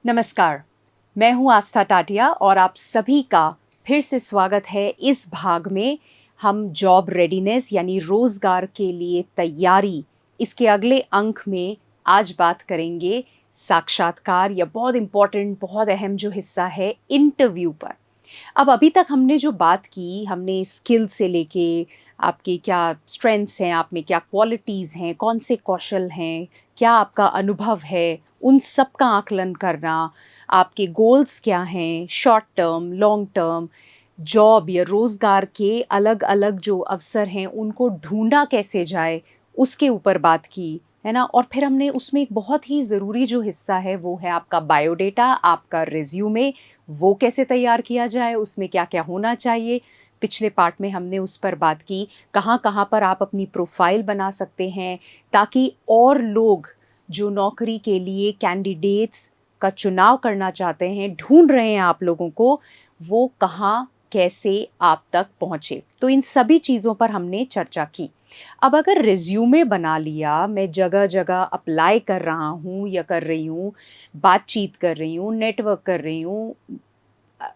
नमस्कार, मैं हूं आस्था टाटिया और आप सभी का फिर से स्वागत है इस भाग में। हम जॉब रेडीनेस यानी रोजगार के लिए तैयारी, इसके अगले अंक में आज बात करेंगे साक्षात्कार या बहुत इम्पोर्टेंट, बहुत अहम जो हिस्सा है इंटरव्यू पर। अब अभी तक हमने जो बात की, हमने स्किल से लेके आपकी क्या स्ट्रेंथ्स हैं, आप में क्या क्वालिटीज़ हैं, कौन से कौशल हैं, क्या आपका अनुभव है, उन सब का आकलन करना, आपके गोल्स क्या हैं, short term, long term, job या रोज़गार के अलग-अलग जो अवसर हैं, उनको ढूँढा कैसे जाए, उसके ऊपर बात की, है ना? और फिर हमने उसमें एक बहुत ही ज़रूरी जो हिस्सा है, वो है आपका बायोडेटा, आपका रिज़्यूमे, वो कैसे तैयार किया जाए, उसमें क्या-क्या होना चाहिए। पिछले पार्ट में हमने उस पर बात की, कहाँ-कहाँ पर आप अपनी प्रोफ़ाइल बना सकते हैं, ताकि और लोग जो नौकरी के लिए कैंडिडेट्स का चुनाव करना चाहते हैं, ढूँढ रहे हैं आप लोगों को, वो कहाँ, कैसे आप तक पहुँचे। तो इन सभी चीज़ों पर हमने चर्चा की। अब अगर रिज़्यूमे बना लिया, मैं जगह-जगह अप्लाई कर रहा हूँ या कर रही हूँ, बातचीत कर रही हूँ, नेटवर्क कर रही हूँ,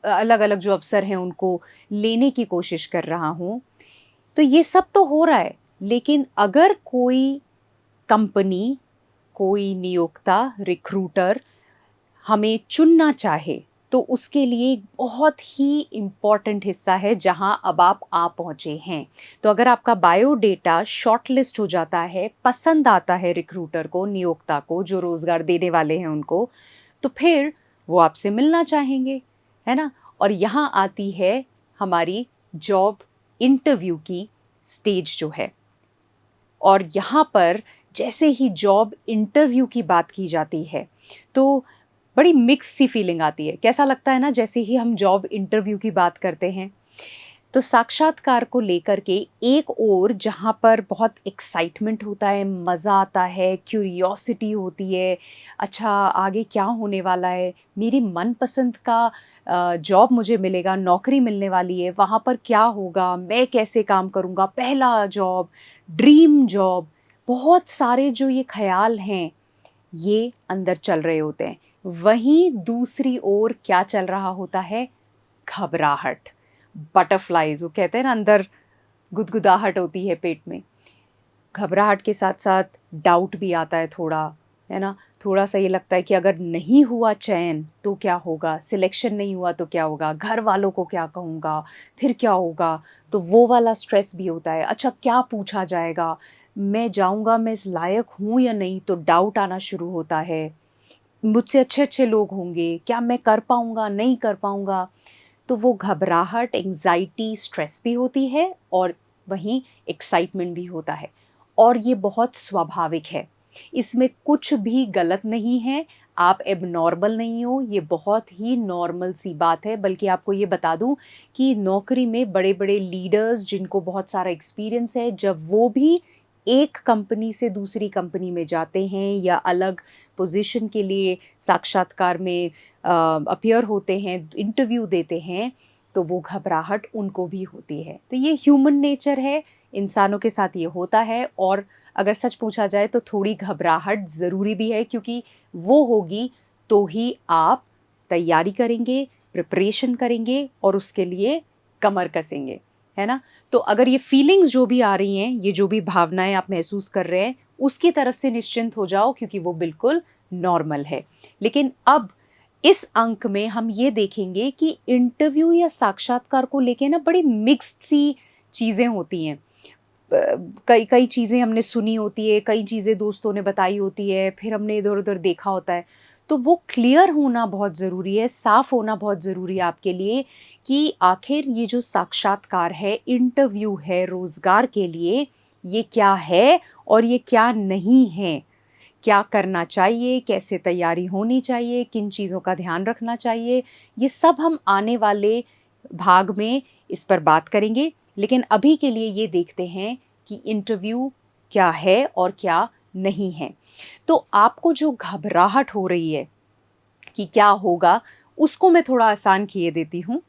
अलग-अलग जो अवसर हैं उनको लेने की कोशिश कर रहा हूँ, तो ये सब तो हो रहा है, लेकिन अगर कोई कंपनी, कोई नियोक्ता, रिक्रूटर हमें चुनना चाहे, तो उसके लिए एक बहुत ही इम्पोर्टेंट हिस्सा है जहाँ अब आप आ पहुँचे हैं। तो अगर आपका बायोडेटा शॉर्टलिस्ट हो जाता है, पसंद आता है रिक्रूटर को, नियोक्ता को, जो रोज़गार देने वाले हैं उनको, तो फिर वो आपसे मिलना चाहेंगे, है ना? और यहाँ आती है हमारी जॉब इंटरव्यू की स्टेज जो है। और यहाँ पर जैसे ही जॉब इंटरव्यू की बात की जाती है, तो बड़ी मिक्स सी फीलिंग आती है। कैसा लगता है ना, जैसे ही हम जॉब इंटरव्यू की बात करते हैं, तो साक्षात्कार को लेकर के एक ओर जहाँ पर बहुत एक्साइटमेंट होता है, मज़ा आता है, क्यूरियोसिटी होती है, अच्छा आगे क्या होने वाला है, मेरी मनपसंद का जॉब मुझे मिलेगा, नौकरी मिलने वाली है, वहाँ पर क्या होगा, मैं कैसे काम करूँगा, पहला जॉब, ड्रीम जॉब, बहुत सारे जो ये ख़्याल हैं, ये अंदर चल रहे होते हैं। वहीं दूसरी ओर क्या चल रहा होता है? घबराहट, बटरफ्लाइज़, वो कहते हैं ना, अंदर गुदगुदाहट होती है पेट में। घबराहट के साथ-साथ डाउट भी आता है थोड़ा, है ना? थोड़ा-सा ये लगता है कि अगर नहीं हुआ चयन तो क्या होगा? सिलेक्शन नहीं हुआ तो क्या होगा? घर वालों को क्या कहूँगा? फिर क्या होगा? तो वो वाला स्ट्रेस भी होता है। अच्छा, क्या पूछा जाएगा? मैं जाऊँगा, मैं इस लायक हूँ या नहीं? तो डाउट आना शुरू होता है। मुझसे अच्छे-अच्छे लोग होंगे, क्या मैं कर पाऊँगा, नहीं कर पाऊँगा? तो वो घबराहट, एंग्ज़ायटी, स्ट्रेस भी होती है और वहीं एक्साइटमेंट भी होता है, और ये बहुत स्वाभाविक है। इसमें कुछ भी गलत नहीं है, आप एबनॉर्मल नहीं हो, ये बहुत ही नॉर्मल सी बात है। बल्कि आपको ये बता दूँ कि नौकरी में बड़े-बड़े लीडर्स जिनको बहुत सारा एक्सपीरियंस है, जब वो भी एक कंपनी से दूसरी कंपनी में जाते हैं या अलग पोज़ीशन के लिए साक्षात्कार में अपीयर होते हैं, इंटरव्यू देते हैं, तो वो घबराहट उनको भी होती है। तो ये ह्यूमन नेचर है, इंसानों के साथ ये होता है। और अगर सच पूछा जाए तो थोड़ी घबराहट ज़रूरी भी है, क्योंकि वो होगी तो ही आप तैयारी करेंगे, प्रिपरेशन करेंगे और उसके लिए कमर कसेंगे, है ना? तो अगर ये फीलिंग्स जो भी आ रही हैं, ये जो भी भावनाएँ आप महसूस कर रहे हैं, उसकी तरफ से निश्चिंत हो जाओ, क्योंकि वो बिल्कुल नॉर्मल है। लेकिन अब इस अंक में हम ये देखेंगे कि इंटरव्यू या साक्षात्कार को लेके ना बड़ी मिक्स्ड सी चीज़ें होती हैं। कई कई चीज़ें हमने सुनी होती है, कई चीज़ें दोस्तों ने बताई होती है, फिर हमने इधर-उधर देखा होता है। तो वो क्लियर होना बहुत ज़रूरी है, साफ़ होना बहुत ज़रूरी है आपके लिए कि आखिर ये जो साक्षात्कार है, इंटरव्यू है रोज़गार के लिए, ये क्या है और ये क्या नहीं है? क्या करना चाहिए, कैसे तैयारी होनी चाहिए, किन चीज़ों का ध्यान रखना चाहिए, ये सब हम आने वाले भाग में इस पर बात करेंगे। लेकिन अभी के लिए ये देखते हैं कि इंटरव्यू क्या है और क्या नहीं है। तो आपको जो घबराहट हो रही है कि क्या होगा, उसको मैं थोड़ा आसान किए देती हूँ।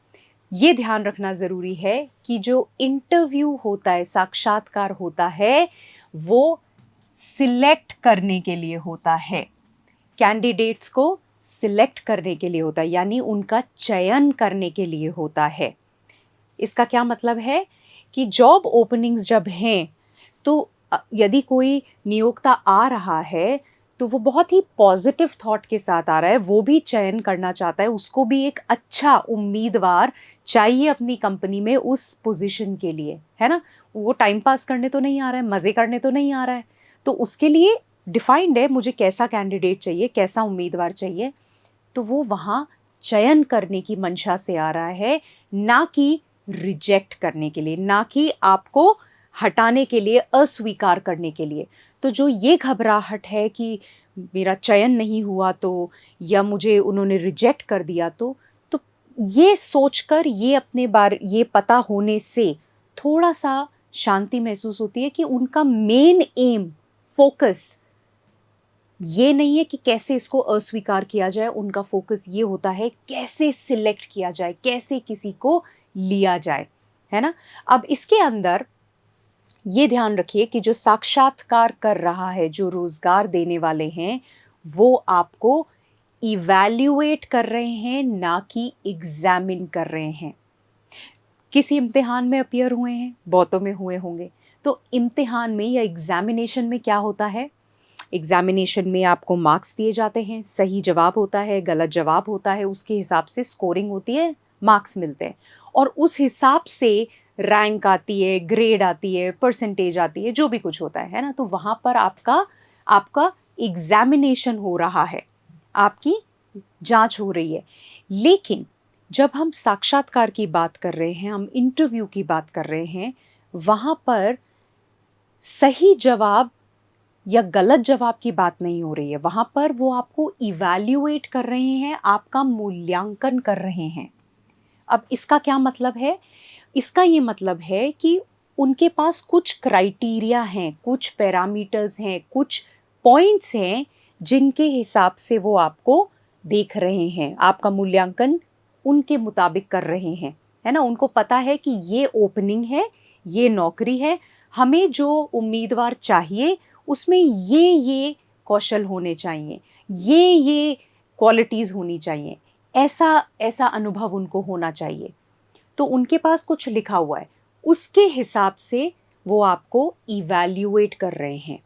ये ध्यान रखना ज़रूरी है कि जो इंटरव्यू होता है, साक्षात्कार होता है, वो सिलेक्ट करने के लिए होता है। कैंडिडेट्स को सिलेक्ट करने के लिए होता है, यानी उनका चयन करने के लिए होता है। इसका क्या मतलब है कि जॉब ओपनिंग्स जब हैं तो यदि कोई नियोक्ता आ रहा है तो वो बहुत ही पॉजिटिव थॉट के साथ आ रहा है, वो भी चयन करना चाहता है, उसको भी एक अच्छा उम्मीदवार चाहिए अपनी कंपनी में उस पोजीशन के लिए, है ना। वो टाइम पास करने तो नहीं आ रहा है, मज़े करने तो नहीं आ रहा है, तो उसके लिए डिफाइंड है मुझे कैसा कैंडिडेट चाहिए, कैसा उम्मीदवार चाहिए। तो वो वहाँ चयन करने की मंशा से आ रहा है, ना कि रिजेक्ट करने के लिए, ना कि आपको हटाने के लिए, अस्वीकार करने के लिए। तो जो ये घबराहट है कि मेरा चयन नहीं हुआ तो, या मुझे उन्होंने रिजेक्ट कर दिया तो ये सोचकर, ये अपने बारे, ये पता होने से थोड़ा सा शांति महसूस होती है कि उनका मेन एम, फोकस ये नहीं है कि कैसे इसको अस्वीकार किया जाए, उनका फोकस ये होता है कैसे सिलेक्ट किया जाए, कैसे किसी को लिया जाए, है ना। अब इसके अंदर ये ध्यान रखिए कि जो साक्षात्कार कर रहा है, जो रोजगार देने वाले हैं, वो आपको इवैल्यूएट कर रहे हैं, ना कि एग्जामिन कर रहे हैं। किसी इम्तिहान में अपियर हुए हैं, बहुतों में हुए होंगे, तो इम्तिहान में या एग्जामिनेशन में क्या होता है, एग्जामिनेशन में आपको मार्क्स दिए जाते हैं, सही जवाब होता है, गलत जवाब होता है, उसके हिसाब से स्कोरिंग होती है, मार्क्स मिलते हैं, और उस हिसाब से रैंक आती है, ग्रेड आती है, परसेंटेज आती है, जो भी कुछ होता है ना। तो वहाँ पर आपका आपका एग्जामिनेशन हो रहा है, आपकी जांच हो रही है। लेकिन जब हम साक्षात्कार की बात कर रहे हैं, हम इंटरव्यू की बात कर रहे हैं, वहाँ पर सही जवाब या गलत जवाब की बात नहीं हो रही है, वहां पर वो आपको इवैल्यूएट कर रहे हैं, आपका मूल्यांकन कर रहे हैं। अब इसका क्या मतलब है, इसका ये मतलब है कि उनके पास कुछ क्राइटेरिया हैं, कुछ पैरामीटर्स हैं, कुछ पॉइंट्स हैं जिनके हिसाब से वो आपको देख रहे हैं, आपका मूल्यांकन उनके मुताबिक कर रहे हैं, है ना। उनको पता है कि ये ओपनिंग है, ये नौकरी है, हमें जो उम्मीदवार चाहिए उसमें ये कौशल होने चाहिए, ये क्वालिटीज़ होनी चाहिए, ऐसा ऐसा अनुभव उनको होना चाहिए। तो उनके पास कुछ लिखा हुआ है, उसके हिसाब से वो आपको इवैल्यूएट कर रहे हैं।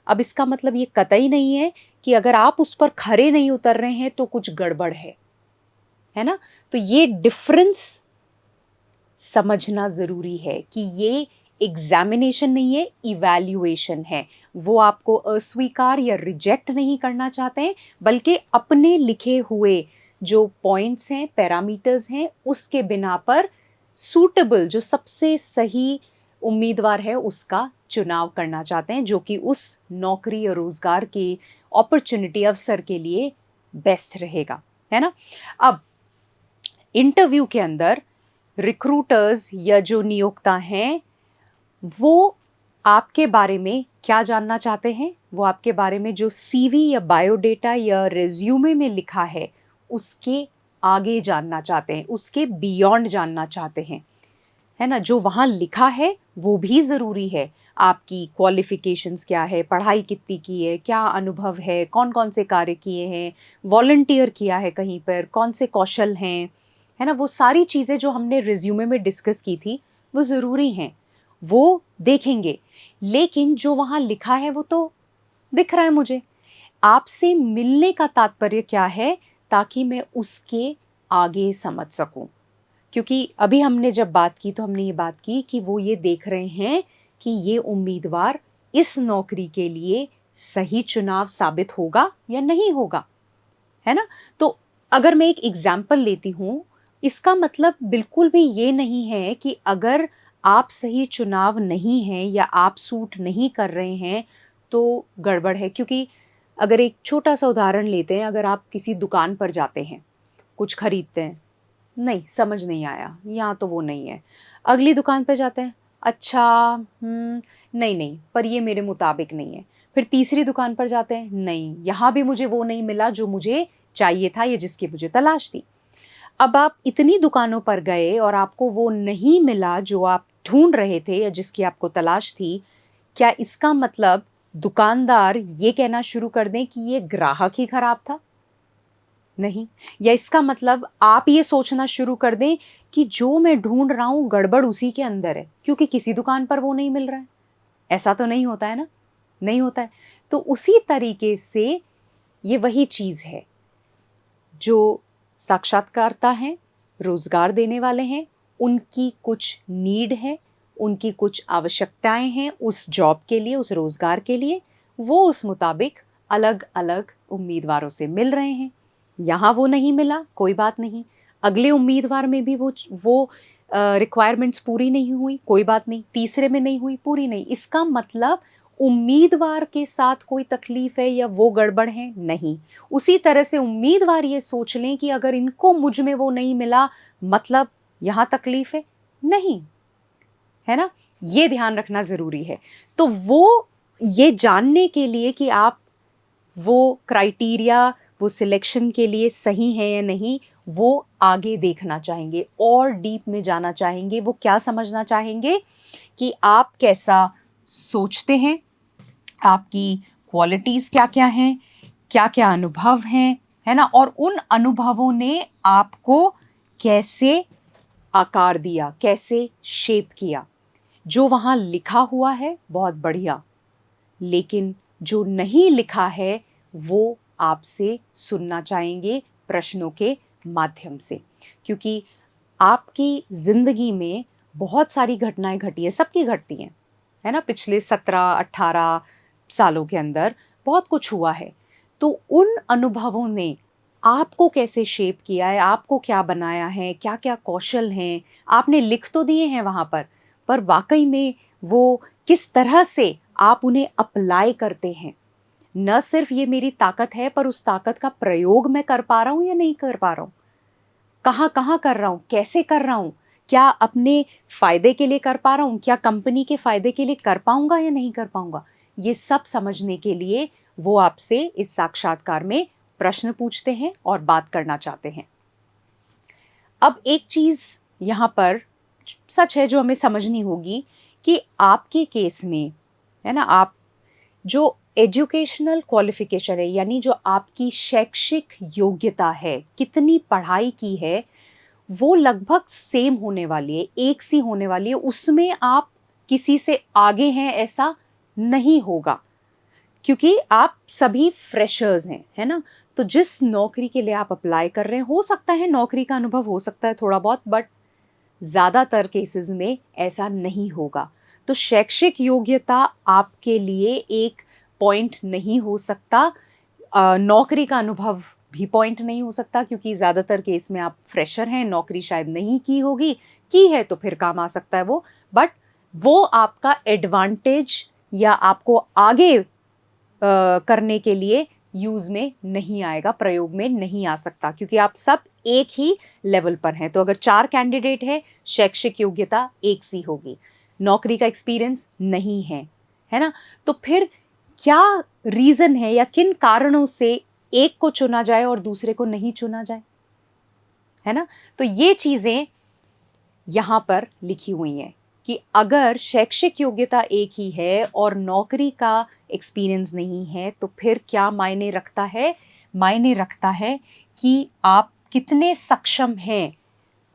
अब इसका मतलब ये कतई नहीं है कि अगर आप उस पर खरे नहीं उतर रहे हैं तो कुछ गड़बड़ है ना। तो ये डिफरेंस समझना ज़रूरी है कि ये एग्जामिनेशन नहीं है, इवैल्यूएशन है। वो आपको अस्वीकार या रिजेक्ट नहीं करना चाहते हैं, बल्कि अपने लिखे हुए जो पॉइंट्स हैं, पैरामीटर्स हैं, उसके बिना पर सूटेबल, जो सबसे सही उम्मीदवार है उसका चुनाव करना चाहते हैं, जो कि उस नौकरी और रोजगार की अपॉर्चुनिटी, अवसर के लिए बेस्ट रहेगा, है ना। अब इंटरव्यू के अंदर रिक्रूटर्स या जो नियोक्ता हैं, वो आपके बारे में क्या जानना चाहते हैं, वो आपके बारे में जो सीवी या बायोडेटा या रिज्यूमे में लिखा है उसके आगे जानना चाहते हैं, उसके बियॉन्ड जानना चाहते हैं, है ना। जो वहाँ लिखा है वो भी ज़रूरी है, आपकी क्वालिफिकेशंस क्या है, पढ़ाई कितनी की है, क्या अनुभव है, कौन कौन से कार्य किए हैं, वॉलंटियर किया है कहीं पर, कौन से कौशल हैं, है ना। वो सारी चीज़ें जो हमने रिज्यूमे में डिस्कस की थी वो ज़रूरी हैं, वो देखेंगे। लेकिन जो वहाँ लिखा है वो तो दिख रहा है मुझे, आपसे मिलने का तात्पर्य क्या है, ताकि मैं उसके आगे समझ सकूं। क्योंकि अभी हमने जब बात की तो हमने ये बात की कि वो ये देख रहे हैं कि ये उम्मीदवार इस नौकरी के लिए सही चुनाव साबित होगा या नहीं होगा, है ना। तो अगर मैं एक एग्जाम्पल लेती हूँ, इसका मतलब बिल्कुल भी ये नहीं है कि अगर आप सही चुनाव नहीं हैं या आप सूट नहीं कर रहे हैं तो गड़बड़ है। क्योंकि अगर एक छोटा सा उदाहरण लेते हैं, अगर आप किसी दुकान पर जाते हैं, कुछ खरीदते हैं, नहीं समझ नहीं आया, यहाँ तो वो नहीं है, अगली दुकान पे जाते हैं, अच्छा नहीं नहीं, पर ये मेरे मुताबिक नहीं है, फिर तीसरी दुकान पर जाते हैं, नहीं यहाँ भी मुझे वो नहीं मिला जो मुझे चाहिए था या जिसकी मुझे तलाश थी। अब आप इतनी दुकानों पर गए और आपको वो नहीं मिला जो आप ढूंढ रहे थे या जिसकी आपको तलाश थी, क्या इसका मतलब दुकानदार ये कहना शुरू कर दें कि ये ग्राहक ही खराब था? नहीं। या इसका मतलब आप ये सोचना शुरू कर दें कि जो मैं ढूंढ रहा हूं गड़बड़ उसी के अंदर है, क्योंकि किसी दुकान पर वो नहीं मिल रहा है। ऐसा तो नहीं होता है ना, नहीं होता है। तो उसी तरीके से ये वही चीज है, जो साक्षात्कारता हैं, रोजगार देने वाले हैं, उनकी कुछ नीड है, उनकी कुछ आवश्यकताएं हैं उस जॉब के लिए, उस रोजगार के लिए, वो उस मुताबिक अलग अलग उम्मीदवारों से मिल रहे हैं। यहाँ वो नहीं मिला, कोई बात नहीं, अगले उम्मीदवार में भी वो रिक्वायरमेंट्स पूरी नहीं हुई, कोई बात नहीं, तीसरे में नहीं हुई, पूरी नहीं। इसका मतलब उम्मीदवार के साथ कोई तकलीफ है या वो गड़बड़ है, नहीं। उसी तरह से उम्मीदवार ये सोच लें कि अगर इनको मुझ में वो नहीं मिला, मतलब यहां तकलीफ है, नहीं, है ना। ये ध्यान रखना जरूरी है। तो वो ये जानने के लिए कि आप वो क्राइटेरिया, वो सिलेक्शन के लिए सही है या नहीं, वो आगे देखना चाहेंगे और डीप में जाना चाहेंगे। वो क्या समझना चाहेंगे कि आप कैसा सोचते हैं, आपकी क्वालिटीज क्या क्या हैं, क्या क्या अनुभव हैं, है ना, और उन अनुभवों ने आपको कैसे आकार दिया, कैसे शेप किया। जो वहां लिखा हुआ है बहुत बढ़िया, लेकिन जो नहीं लिखा है वो आपसे सुनना चाहेंगे प्रश्नों के माध्यम से। क्योंकि आपकी जिंदगी में बहुत सारी घटनाएं घटी है, सबकी घटती हैं, है ना। पिछले 17-18 सालों के अंदर बहुत कुछ हुआ है। तो उन अनुभवों ने आपको कैसे शेप किया है, आपको क्या बनाया है, क्या क्या कौशल हैं, आपने लिख तो दिए हैं वहां पर वाकई में वो किस तरह से आप उन्हें अप्लाई करते हैं। न सिर्फ ये मेरी ताकत है, पर उस ताकत का प्रयोग मैं कर पा रहा हूं या नहीं कर पा रहा हूं, कहाँ कहाँ कर रहा हूं, कैसे कर रहा हूं, क्या अपने फायदे के लिए कर पा रहा हूं, क्या कंपनी के फायदे के लिए कर पाऊंगा या नहीं कर पाऊंगा। ये सब समझने के लिए वो आपसे इस साक्षात्कार में प्रश्न पूछते हैं और बात करना चाहते हैं। अब एक चीज यहां पर सच है जो हमें समझनी होगी कि आपके केस में, है ना, आप जो एजुकेशनल क्वालिफिकेशन है, यानी जो आपकी शैक्षिक योग्यता है, कितनी पढ़ाई की है, वो लगभग सेम होने वाली है, एक सी होने वाली है। उसमें आप किसी से आगे हैं ऐसा नहीं होगा, क्योंकि आप सभी फ्रेशर्स हैं, है ना। तो जिस नौकरी के लिए आप अप्लाई कर रहे हैं, हो सकता है नौकरी का अनुभव हो सकता है थोड़ा बहुत, बट ज्यादातर केसेस में ऐसा नहीं होगा। तो शैक्षिक योग्यता आपके लिए एक पॉइंट नहीं हो सकता, नौकरी का अनुभव भी पॉइंट नहीं हो सकता, क्योंकि ज्यादातर केस में आप फ्रेशर हैं, नौकरी शायद नहीं की होगी, की है तो फिर काम आ सकता है वो, बट वो आपका एडवांटेज या आपको आगे करने के लिए यूज में नहीं आएगा, प्रयोग में नहीं आ सकता, क्योंकि आप सब एक ही लेवल पर हैं। तो अगर 4 कैंडिडेट है, शैक्षिक योग्यता एक सी होगी, नौकरी का एक्सपीरियंस नहीं है ना। तो फिर क्या रीजन है या किन कारणों से एक को चुना जाए और दूसरे को नहीं चुना जाए, है ना। तो ये चीजें यहां पर लिखी हुई हैं कि अगर शैक्षिक योग्यता एक ही है और नौकरी का एक्सपीरियंस नहीं है, तो फिर क्या मायने रखता है, मायने रखता है कि आप कितने सक्षम हैं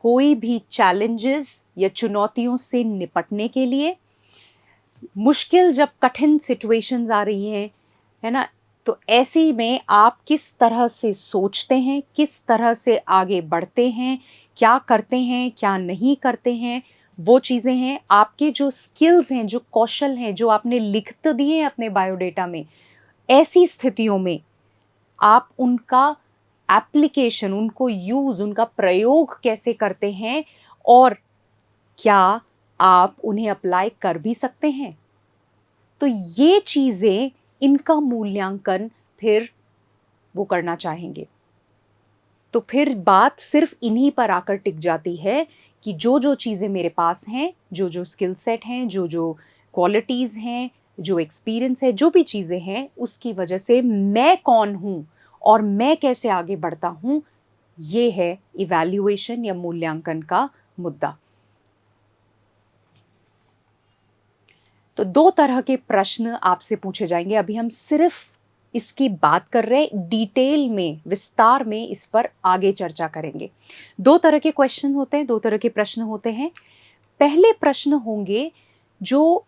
कोई भी चैलेंजेस या चुनौतियों से निपटने के लिए। मुश्किल जब कठिन सिचुएशंस आ रही हैं, है ना, तो ऐसे में आप किस तरह से सोचते हैं, किस तरह से आगे बढ़ते हैं, क्या करते हैं, क्या नहीं करते हैं, वो चीज़ें हैं। आपके जो स्किल्स हैं, जो कौशल हैं, जो आपने लिख तो दिए हैं अपने बायोडेटा में, ऐसी स्थितियों में आप उनका एप्लीकेशन, उनको यूज़, उनका प्रयोग कैसे करते हैं, और क्या आप उन्हें अप्लाई कर भी सकते हैं। तो ये चीज़ें, इनका मूल्यांकन फिर वो करना चाहेंगे। तो फिर बात सिर्फ इन्हीं पर आकर टिक जाती है कि जो जो चीज़ें मेरे पास हैं, जो जो स्किल सेट हैं, जो जो क्वालिटीज़ हैं, जो एक्सपीरियंस है, जो भी चीज़ें हैं, उसकी वजह से मैं कौन हूँ और मैं कैसे आगे बढ़ता हूँ, ये है इवैल्यूएशन या मूल्यांकन का मुद्दा। तो 2 तरह के प्रश्न आपसे पूछे जाएंगे। अभी हम सिर्फ इसकी बात कर रहे हैं, डिटेल में विस्तार में इस पर आगे चर्चा करेंगे। 2 तरह के क्वेश्चन होते हैं, 2 तरह के प्रश्न होते हैं। पहले प्रश्न होंगे जो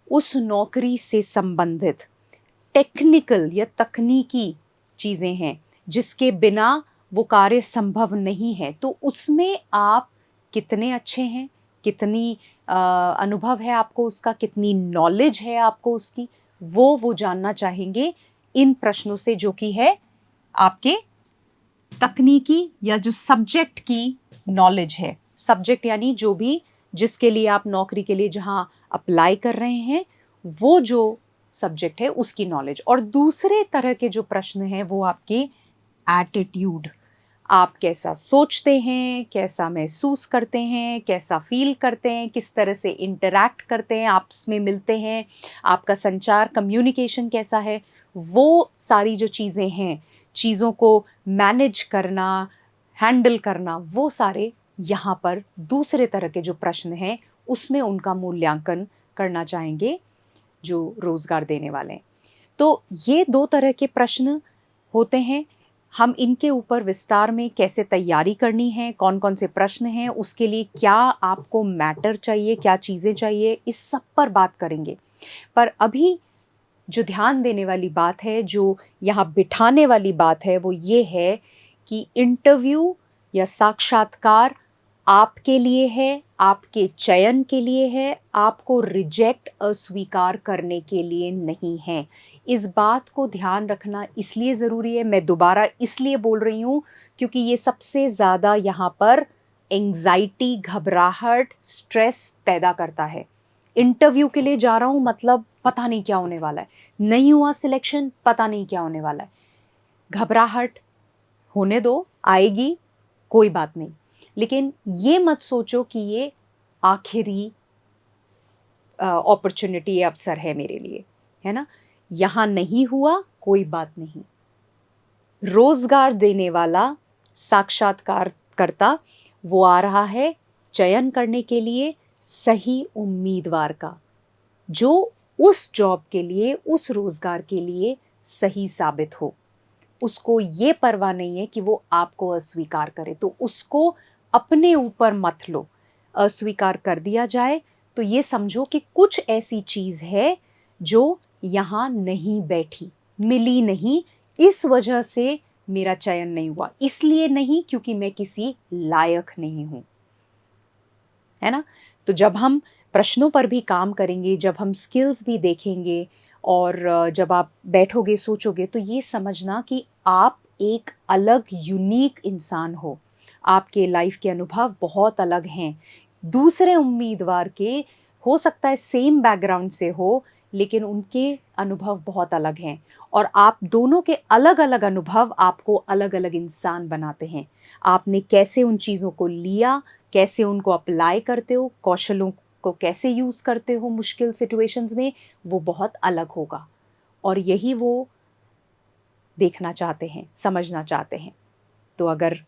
उस नौकरी से संबंधित टेक्निकल या तकनीकी चीज़ें हैं जिसके बिना वो कार्य संभव नहीं है, तो उसमें आप कितने अच्छे हैं, कितनी अनुभव है आपको उसका, कितनी नॉलेज है आपको उसकी, वो जानना चाहेंगे इन प्रश्नों से, जो कि है आपके तकनीकी या जो सब्जेक्ट की नॉलेज है। सब्जेक्ट यानी जो भी जिसके लिए आप नौकरी के लिए जहां अप्लाई कर रहे हैं, वो जो सब्जेक्ट है उसकी नॉलेज। और दूसरे तरह के जो प्रश्न हैं वो आपके एटीट्यूड, आप कैसा सोचते हैं, कैसा महसूस करते हैं, कैसा फील करते हैं, किस तरह से इंटरैक्ट करते हैं, आपस में मिलते हैं, आपका संचार कम्युनिकेशन कैसा है, वो सारी जो चीज़ें हैं, चीज़ों को मैनेज करना, हैंडल करना, वो सारे यहाँ पर दूसरे तरह के जो प्रश्न हैं उसमें उनका मूल्यांकन करना चाहेंगे जो रोज़गार देने वाले हैं। तो ये 2 तरह के प्रश्न होते हैं। हम इनके ऊपर विस्तार में कैसे तैयारी करनी है, कौन-कौन से प्रश्न हैं, उसके लिए क्या आपको मैटर चाहिए, क्या चीज़ें चाहिए, इस सब पर बात करेंगे। पर अभी जो ध्यान देने वाली बात है, जो यहाँ बिठाने वाली बात है, वो ये है कि इंटरव्यू या साक्षात्कार आपके लिए है, आपके चयन के लिए है, आपको रिजेक्ट, अस्वीकार करने के लिए नहीं है। इस बात को ध्यान रखना इसलिए ज़रूरी है, मैं दोबारा इसलिए बोल रही हूँ क्योंकि ये सबसे ज़्यादा यहाँ पर एंग्जाइटी, घबराहट, स्ट्रेस पैदा करता है। इंटरव्यू के लिए जा रहा हूँ मतलब पता नहीं क्या होने वाला है, नहीं हुआ सिलेक्शन, पता नहीं क्या होने वाला है। घबराहट होने दो, आएगी, कोई बात नहीं, लेकिन ये मत सोचो कि ये आखिरी अपॉर्चुनिटी, अवसर है मेरे लिए, है ना। यहाँ नहीं हुआ, कोई बात नहीं। रोजगार देने वाला साक्षात्कारकर्ता वो आ रहा है चयन करने के लिए सही उम्मीदवार का, जो उस जॉब के लिए, उस रोजगार के लिए सही साबित हो। उसको ये परवाह नहीं है कि वो आपको अस्वीकार करे, तो उसको अपने ऊपर मत लो। अस्वीकार कर दिया जाए तो ये समझो कि कुछ ऐसी चीज़ है जो यहाँ नहीं बैठी, मिली नहीं, इस वजह से मेरा चयन नहीं हुआ। इसलिए नहीं क्योंकि मैं किसी लायक नहीं हूँ, है ना। तो जब हम प्रश्नों पर भी काम करेंगे, जब हम स्किल्स भी देखेंगे और जब आप बैठोगे सोचोगे, तो ये समझना कि आप एक अलग यूनिक इंसान हो। आपके लाइफ के अनुभव बहुत अलग हैं। दूसरे उम्मीदवार के हो सकता है सेम बैकग्राउंड से हो, लेकिन उनके अनुभव बहुत अलग हैं और आप दोनों के अलग-अलग अनुभव आपको अलग-अलग इंसान बनाते हैं। आपने कैसे उन चीज़ों को लिया, कैसे उनको अप्लाई करते हो, कौशलों को कैसे यूज़ करते हो मुश्किल सिचुएशंस में, वो बहुत अलग होगा और यही वो देखना चाहते हैं, समझना चाहते हैं। तो अगर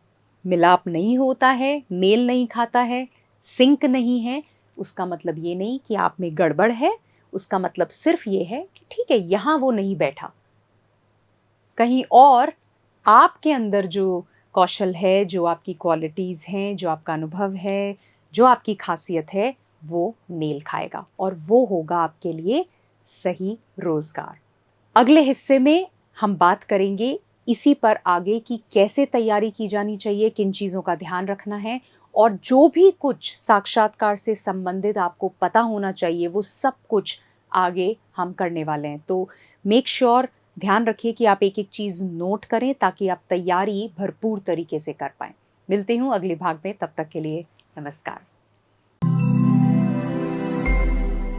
मिलाप नहीं होता है, मेल नहीं खाता है, सिंक नहीं है, उसका मतलब ये नहीं कि आप में गड़बड़ है, उसका मतलब सिर्फ ये है कि ठीक है, यहाँ वो नहीं बैठा। कहीं और आपके अंदर जो कौशल है, जो आपकी क्वालिटीज़ हैं, जो आपका अनुभव है, जो आपकी खासियत है, वो मेल खाएगा और वो होगा आपके लिए सही रोज़गार। अगले हिस्से में हम बात करेंगे इसी पर आगे कि कैसे तैयारी की जानी चाहिए, किन चीज़ों का ध्यान रखना है और जो भी कुछ साक्षात्कार से संबंधित आपको पता होना चाहिए, वो सब कुछ आगे हम करने वाले हैं। तो मेक श्योर ध्यान रखिए कि आप एक-एक चीज़ नोट करें ताकि आप तैयारी भरपूर तरीके से कर पाएँ। मिलती हूँ अगले भाग में, तब तक के लिए नमस्कार।